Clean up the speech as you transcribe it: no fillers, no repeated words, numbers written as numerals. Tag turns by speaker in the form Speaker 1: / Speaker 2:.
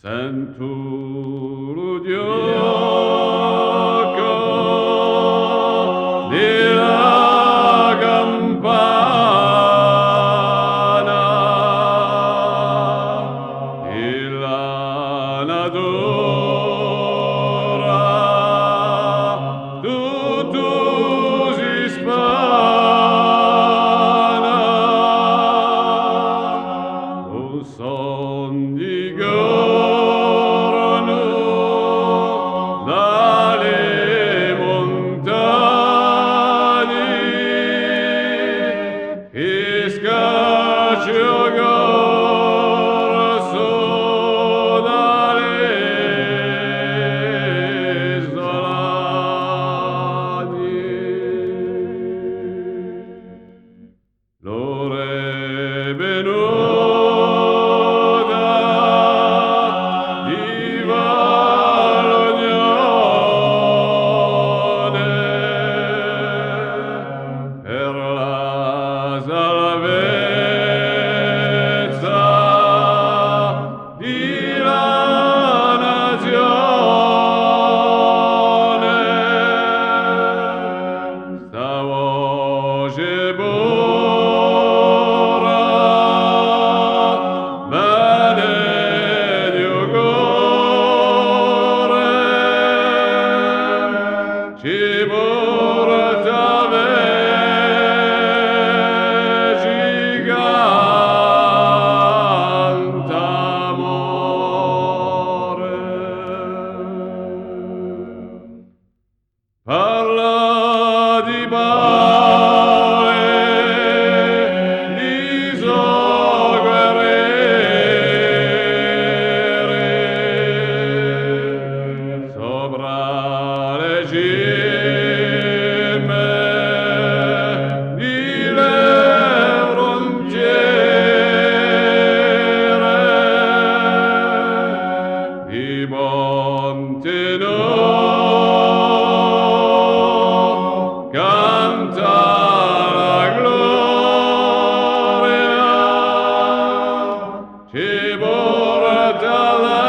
Speaker 1: Senturo gioco della campana e la natura tutto si spana un son di giorno dalle montagne e scaccio corso dalle isolane. L'ora è venuta di Valognione per la salvezza di la nazione. Sta voce buona, bene di cuore, ci porta ci canta amore. Parla di pace, di suo guerriere, sopra le cime di le frontiere, di monte canta la gloria, ci porta la